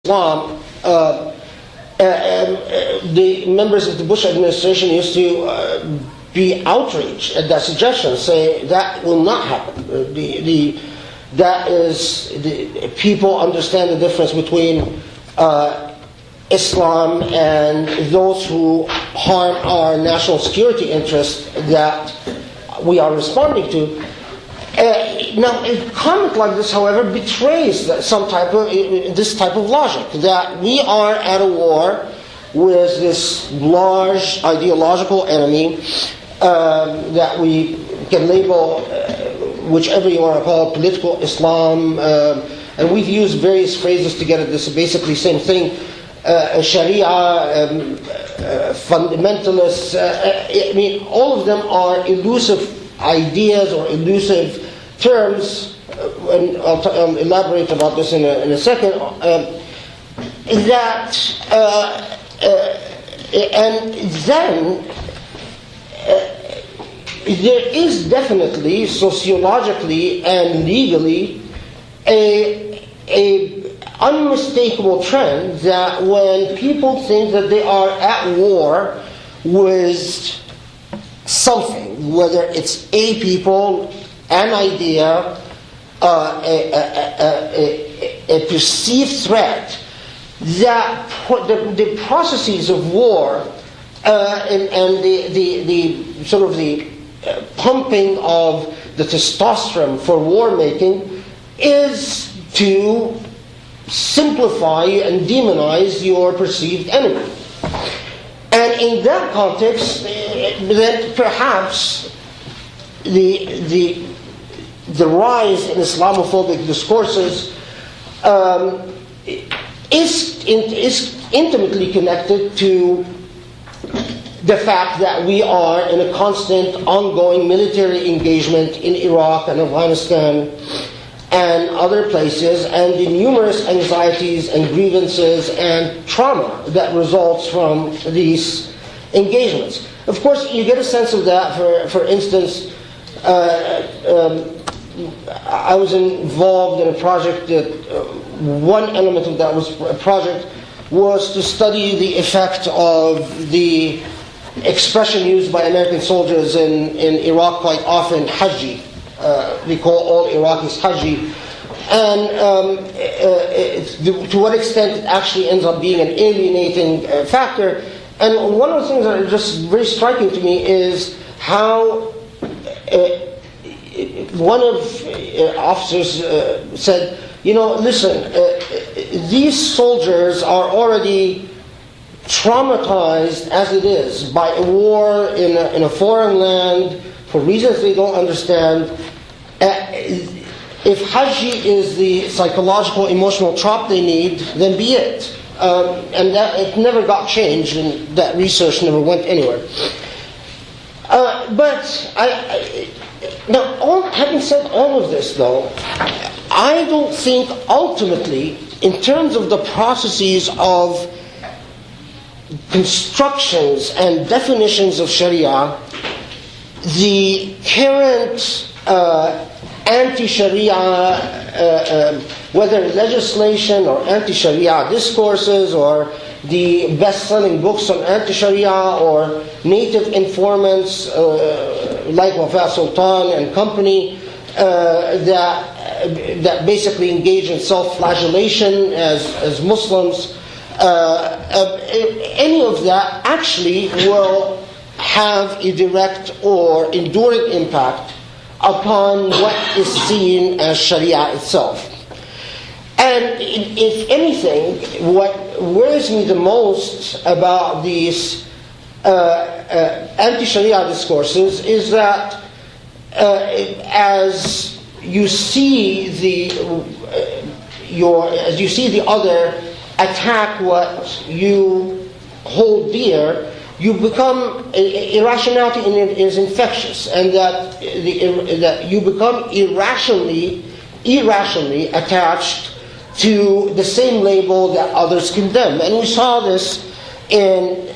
Islam, the members of the Bush administration used to be outraged at that suggestion, say that will not happen. People understand the difference between Islam and those who harm our national security interests that we are responding to. Now, a comment like this, however, betrays this type of logic, that we are at a war with this large ideological enemy that we can label whichever you want to call it, political Islam, and we've used various phrases to get at this basically same thing. Shariah, fundamentalists, all of them are elusive ideas or elusive terms, and I'll elaborate about this in a second, and then there is definitely sociologically and legally a unmistakable trend that when people think that they are at war with something, whether it's a people, an idea, a perceived threat, that the processes of war and the sort of the pumping of the testosterone for war making is to simplify and demonize your perceived enemy. And in that context, then perhaps the rise in Islamophobic discourses is intimately connected to the fact that we are in a constant, ongoing military engagement in Iraq and Afghanistan and other places, and the numerous anxieties and grievances and trauma that results from these engagements. Of course, you get a sense of that. For instance, I was involved in a project that one element of that project was to study the effect of the expression used by American soldiers in Iraq quite often, Hajji. We call all Iraqis Hajji. And to what extent it actually ends up being an alienating factor. And one of the things that are just very striking to me is how one of officers said, listen, these soldiers are already traumatized as it is by a war in a foreign land for reasons they don't understand. If Hajji is the psychological, emotional trop they need, then be it. And that it never got changed, and that research never went anywhere. Having said all of this, though, I don't think ultimately, in terms of the processes of constructions and definitions of Sharia, the current anti-Sharia, whether legislation or anti-Sharia discourses or the best-selling books on anti-Sharia or native informants like Wafa Sultan and company that basically engage in self-flagellation as Muslims, any of that actually will have a direct or enduring impact upon what is seen as Sharia itself. And if anything, what worries me the most about these anti-Sharia discourses is that as you see the other attack what you hold dear, you become irrationality is infectious, and that you become irrationally attached to the same label that others condemn. And we saw this in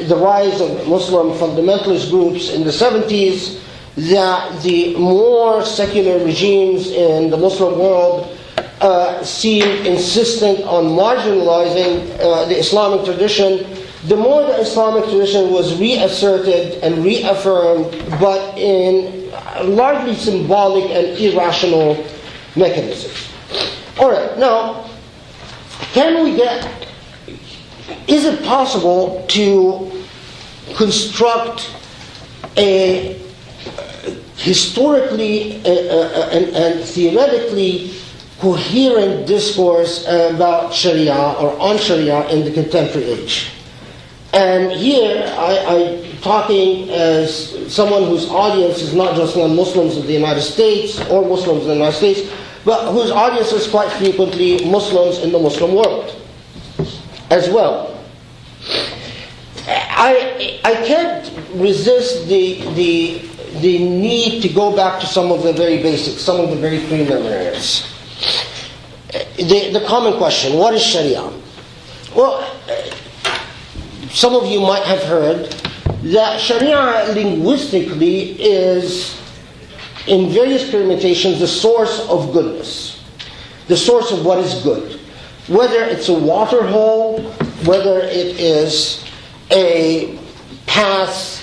the rise of Muslim fundamentalist groups in the 70s, that the more secular regimes in the Muslim world seemed insistent on marginalizing the Islamic tradition, the more the Islamic tradition was reasserted and reaffirmed, but in largely symbolic and irrational mechanisms. All right, now, is it possible to construct a historically and theoretically coherent discourse about Sharia or on Sharia in the contemporary age? And here I'm talking as someone whose audience is not just non-Muslims in the United States or Muslims in the United States, but whose audience is quite frequently Muslims in the Muslim world as well. I can't resist the need to go back to some of the very basics, some of the very preliminaries. The common question, what is Sharia? Well, some of you might have heard that Sharia linguistically is, in various permutations, the source of goodness, the source of what is good. Whether it's a water hole, whether it is a path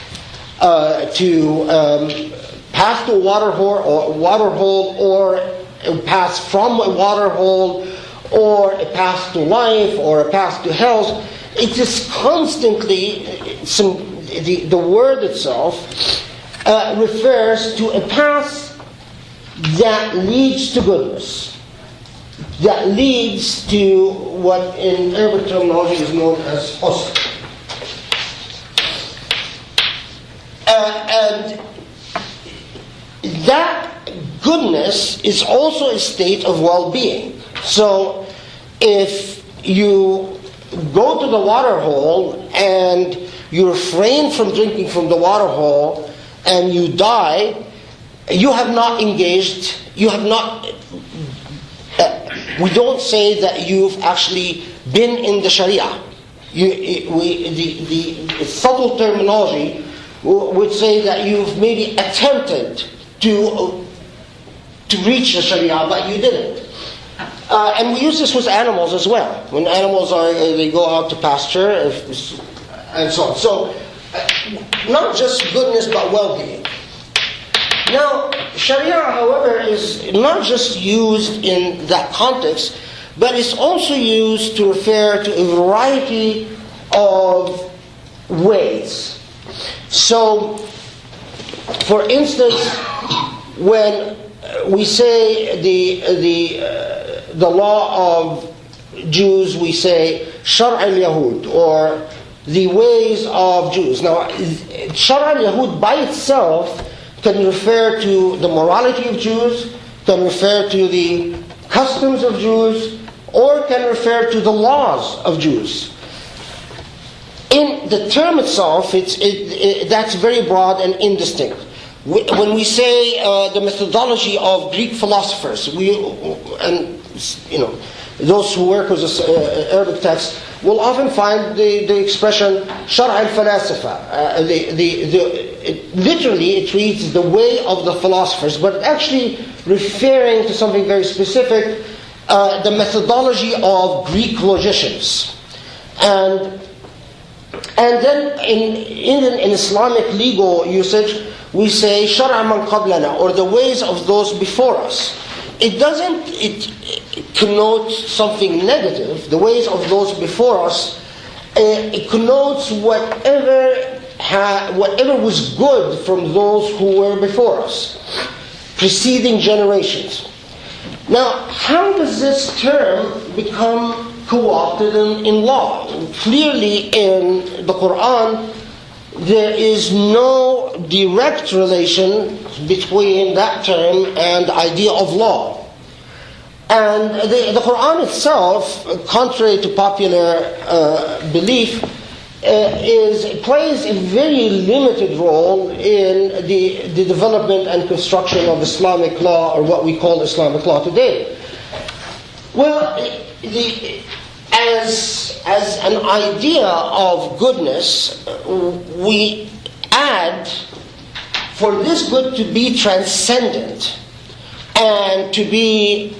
to a water hole, or a path from a water hole, or a path to life, or a path to health. It is constantly, the word itself refers to a path that leads to goodness, that leads to what in Arabic terminology is known as husn. And that goodness is also a state of well-being. So if you go to the water hole and you refrain from drinking from the water hole and you die, you have not engaged, we don't say that you've actually been in the Sharia. The subtle terminology would say that you've maybe attempted to reach the Sharia, but you didn't. And we use this with animals as well. When animals they go out to pasture and so on. So, not just goodness, but well-being. Now, Sharia, however, is not just used in that context, but it's also used to refer to a variety of ways. So, for instance, when we say the law of Jews, we say Shariah Yahud, or the ways of Jews. Now, Shariah Yahud by itself can refer to the morality of Jews, can refer to the customs of Jews, or can refer to the laws of Jews. In the term itself, that's very broad and indistinct. When we say the methodology of Greek philosophers, those who work with Arabic text will often find the expression Shar' al-Falasifa. Literally, it reads the way of the philosophers, but actually referring to something very specific, the methodology of Greek logicians. And then in Islamic legal usage, we say Shar' man qablana, or the ways of those before us. It connotes something negative. The ways of those before us, it connotes whatever was good from those who were before us, preceding generations. Now, how does this term become co-opted in law? Clearly in the Quran, there is no direct relation between that term and the idea of law. And the Quran itself, contrary to popular belief, plays a very limited role in the development and construction of Islamic law, or what we call Islamic law today. Well, as an idea of goodness, we add, for this good to be transcendent and to be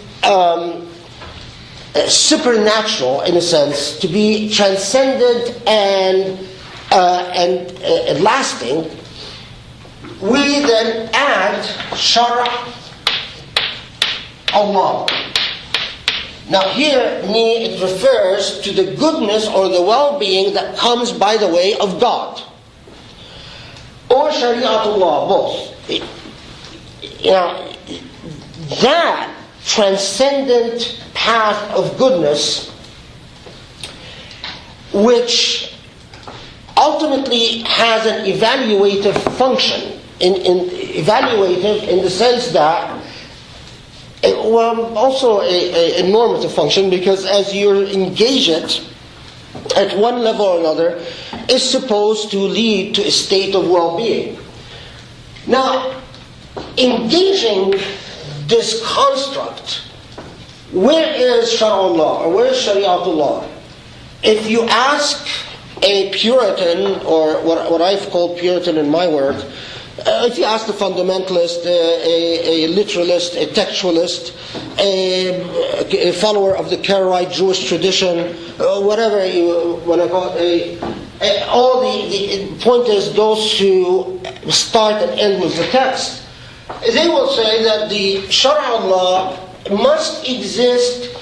supernatural in a sense, to be transcendent and lasting, we then add Shariah Allah. Now here, it refers to the goodness or the well-being that comes by the way of God. Or Shariatullah, both. That transcendent path of goodness, which ultimately has an evaluative function, evaluative in the sense that, also a normative function, because as you engage it at one level or another, is supposed to lead to a state of well-being. Now, engaging this construct, where is Shari'ullah or where is Shari'atullah? If you ask a Puritan, or what I've called Puritan in my work, if you ask a fundamentalist, a literalist, a textualist, a follower of the Karaite Jewish tradition, whatever you want to call it, all the point is those who start and end with the text, they will say that the Shari'ullah must exist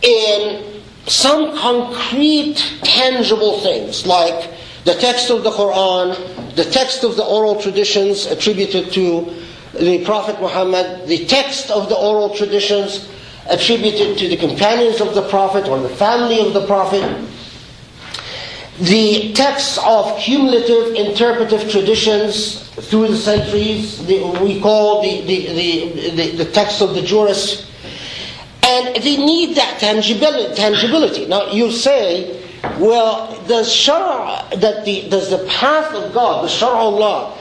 in some concrete, tangible things, like the text of the Quran, the text of the oral traditions attributed to the Prophet Muhammad, the text of the oral traditions attributed to the companions of the Prophet or the family of the Prophet, the texts of cumulative interpretive traditions through the centuries, we call the text of the jurists, and they need that tangibility. Now you say, well, does the path of God, the Shari'ullah,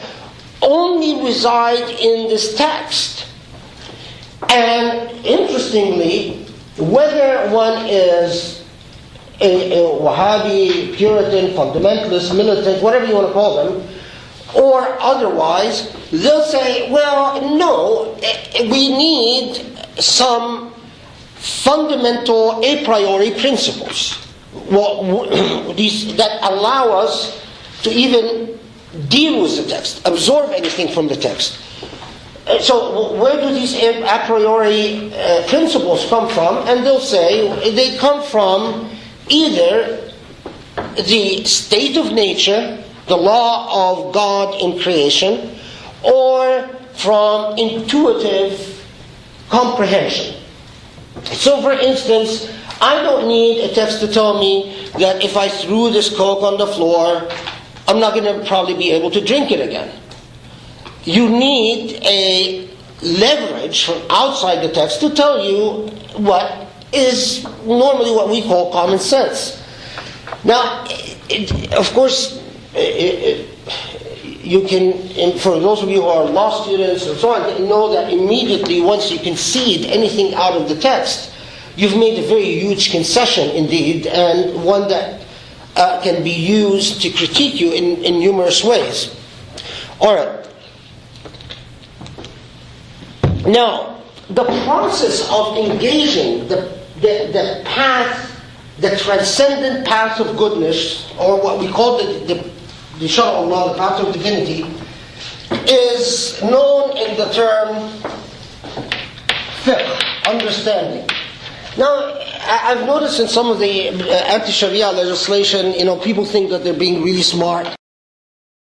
only reside in this text? And interestingly, whether one is a Wahhabi, Puritan, fundamentalist, militant, whatever you want to call them, or otherwise, they'll say, well, no, we need some fundamental a priori principles that allow us to even deal with the text, absorb anything from the text. So where do these a priori principles come from? And they'll say they come from either the state of nature, the law of God in creation, or from intuitive comprehension. So for instance, I don't need a text to tell me that if I threw this Coke on the floor, I'm not going to probably be able to drink it again. You need a leverage from outside the text to tell you what is normally what we call common sense. Now, of course, you can, for those of you who are law students and so on, know that immediately once you concede anything out of the text, you've made a very huge concession indeed, and one that can be used to critique you in numerous ways. All right. Now, the process of engaging the path, the transcendent path of goodness, or what we call the Shari'ullah, the path of divinity, is known in the term fiqh, understanding. Now, I've noticed in some of the anti-Sharia legislation, people think that they're being really smart,